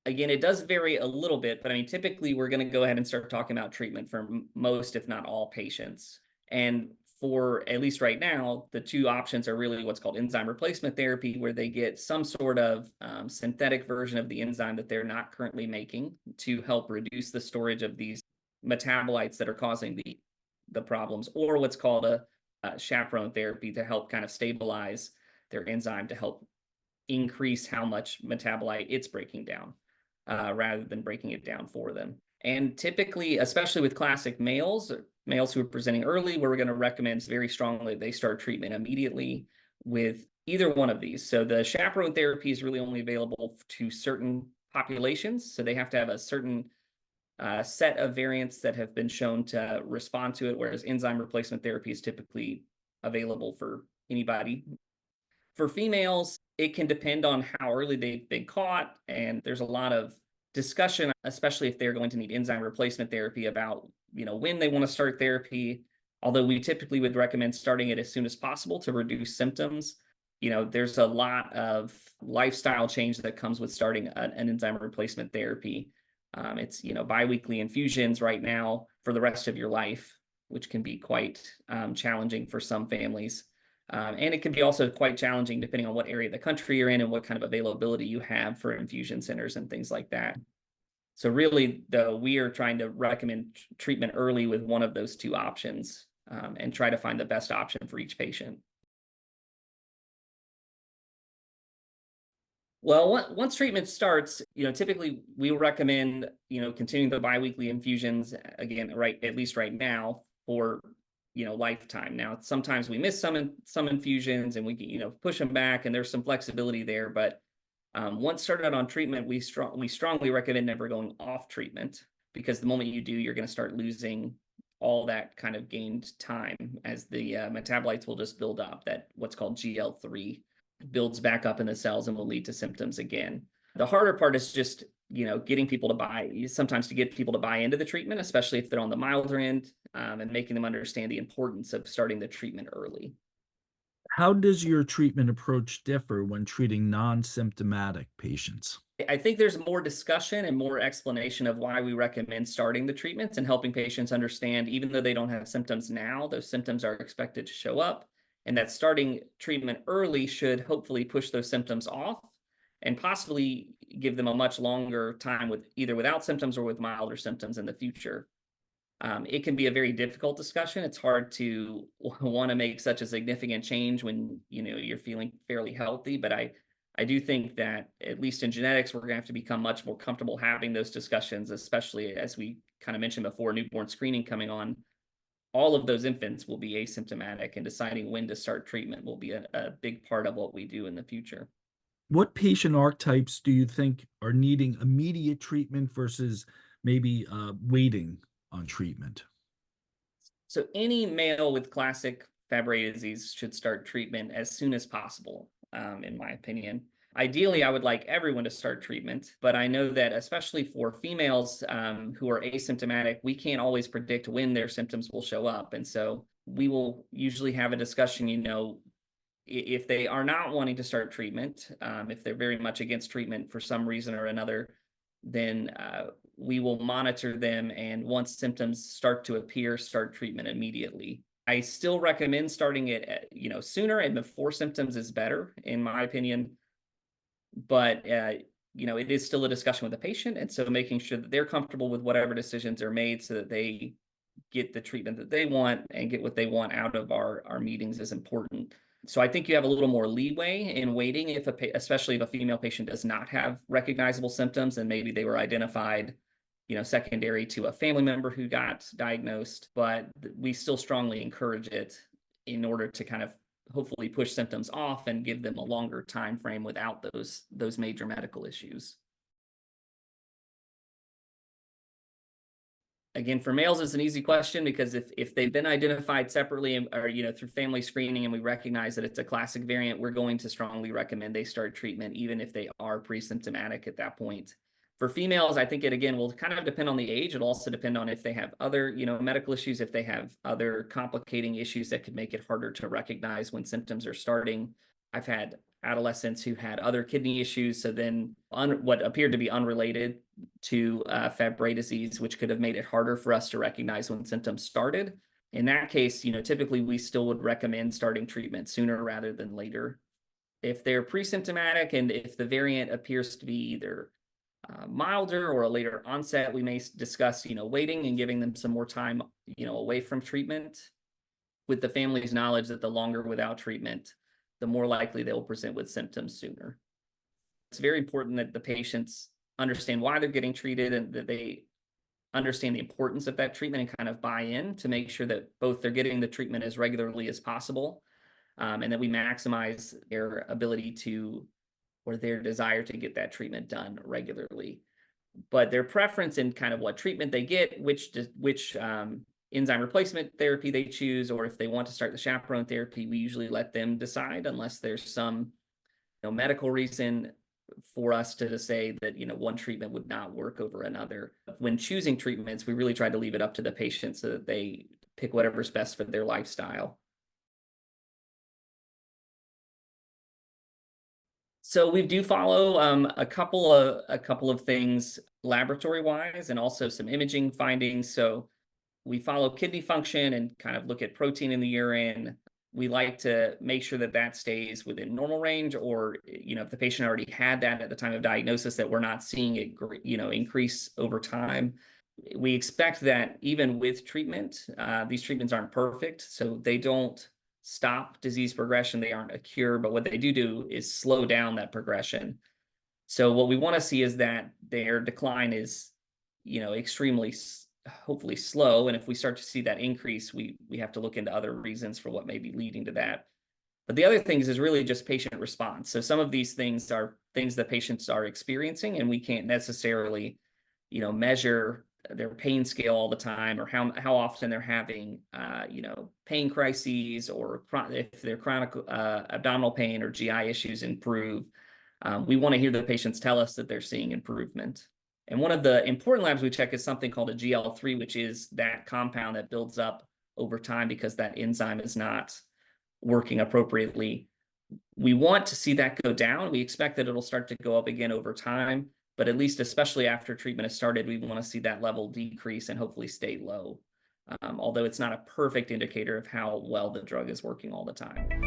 Again, it does vary a little bit, but I mean, typically we're going to go ahead and start talking about treatment for most, if not all, patients. And for at least right now, the two options are really what's called enzyme replacement therapy, where they get some sort of synthetic version of the enzyme that they're not currently making to help reduce the storage of these metabolites that are causing the problems, or what's called a chaperone therapy to help kind of stabilize their enzyme to help increase how much metabolite it's breaking down, rather than breaking it down for them. And typically, especially with classic males, males who are presenting early, we're going to recommend very strongly they start treatment immediately with either one of these. So the chaperone therapy is really only available to certain populations. So they have to have a certain set of variants that have been shown to respond to it, whereas enzyme replacement therapy is typically available for anybody. For females, it can depend on how early they've been caught, and there's a lot of discussion, especially if they're going to need enzyme replacement therapy, about when they want to start therapy. Although we typically would recommend starting it as soon as possible to reduce symptoms. There's a lot of lifestyle change that comes with starting an enzyme replacement therapy. It's biweekly infusions right now for the rest of your life, which can be quite challenging for some families. And it can be also quite challenging depending on what area of the country you're in and what kind of availability you have for infusion centers and things like that. So really, though, we are trying to recommend treatment early with one of those two options, and try to find the best option for each patient. Well, once treatment starts, typically we recommend, continuing the biweekly infusions again, at least right now, for lifetime. Now, sometimes we miss some infusions and we push them back, and there's some flexibility there. But once started on treatment, we strongly recommend never going off treatment, because the moment you do, you're going to start losing all that kind of gained time, as the metabolites will just build up. That what's called GL3 builds back up in the cells and will lead to symptoms again. The harder part is just getting people to buy into the treatment, especially if they're on the milder end, and making them understand the importance of starting the treatment early. How does your treatment approach differ when treating non-symptomatic patients? I think there's more discussion and more explanation of why we recommend starting the treatments, and helping patients understand, even though they don't have symptoms now, those symptoms are expected to show up, and that starting treatment early should hopefully push those symptoms off and possibly give them a much longer time with either without symptoms or with milder symptoms in the future. It can be a very difficult discussion. It's hard to want to make such a significant change when you're feeling fairly healthy, but I do think that, at least in genetics, we're going to have to become much more comfortable having those discussions, especially as we kind of mentioned before, newborn screening coming on. All of those infants will be asymptomatic, and deciding when to start treatment will be a big part of what we do in the future. What patient archetypes do you think are needing immediate treatment versus maybe waiting on treatment? So any male with classic Fabry disease should start treatment as soon as possible, in my opinion. Ideally, I would like everyone to start treatment, but I know that especially for females who are asymptomatic, we can't always predict when their symptoms will show up. And so we will usually have a discussion, if they are not wanting to start treatment, if they're very much against treatment for some reason or another, then we will monitor them, and once symptoms start to appear, start treatment immediately. I still recommend starting it, sooner and before symptoms is better, in my opinion. But it is still a discussion with the patient, and so making sure that they're comfortable with whatever decisions are made, so that they get the treatment that they want and get what they want out of our meetings, is important. So I think you have a little more leeway in waiting, especially if a female patient does not have recognizable symptoms, and maybe they were identified, secondary to a family member who got diagnosed. But we still strongly encourage it in order to kind of hopefully push symptoms off and give them a longer time frame without those major medical issues. Again, for males, it's an easy question, because if they've been identified separately or through family screening, and we recognize that it's a classic variant, we're going to strongly recommend they start treatment even if they are pre-symptomatic at that point. For females, I think it again will kind of depend on the age. It'll also depend on if they have other medical issues, if they have other complicating issues that could make it harder to recognize when symptoms are starting. I've had adolescents who had other kidney issues. So then what appeared to be unrelated to Fabry disease, which could have made it harder for us to recognize when symptoms started. In that case, typically we still would recommend starting treatment sooner rather than later. If they're pre-symptomatic and if the variant appears to be either milder or a later onset, we may discuss, waiting and giving them some more time, away from treatment, with the family's knowledge that the longer without treatment, the more likely they will present with symptoms sooner. It's very important that the patients understand why they're getting treated and that they understand the importance of that treatment and kind of buy in to make sure that both they're getting the treatment as regularly as possible, and that we maximize their ability to, or their desire to get that treatment done regularly. But their preference in kind of what treatment they get, which enzyme replacement therapy they choose, or if they want to start the chaperone therapy, we usually let them decide unless there's some medical reason for us to say that one treatment would not work over another. When choosing treatments, we really try to leave it up to the patient so that they pick whatever's best for their lifestyle. So we do follow a couple of things laboratory wise and also some imaging findings. So we follow kidney function and kind of look at protein in the urine. We like to make sure that that stays within normal range, or, if the patient already had that at the time of diagnosis, that we're not seeing it, increase over time. We expect that even with treatment, these treatments aren't perfect, so they don't stop disease progression. They aren't a cure, but what they do is slow down that progression. So what we want to see is that their decline is, extremely hopefully slow. And if we start to see that increase, we have to look into other reasons for what may be leading to that. But the other things is really just patient response. So some of these things are things that patients are experiencing, and we can't necessarily, measure their pain scale all the time, or how often they're having, pain crises, or if their chronic abdominal pain or GI issues improve. We want to hear the patients tell us that they're seeing improvement. And one of the important labs we check is something called a GL3, which is that compound that builds up over time because that enzyme is not working appropriately. We want to see that go down. We expect that it'll start to go up again over time, but at least especially after treatment has started, we want to see that level decrease and hopefully stay low, although it's not a perfect indicator of how well the drug is working all the time.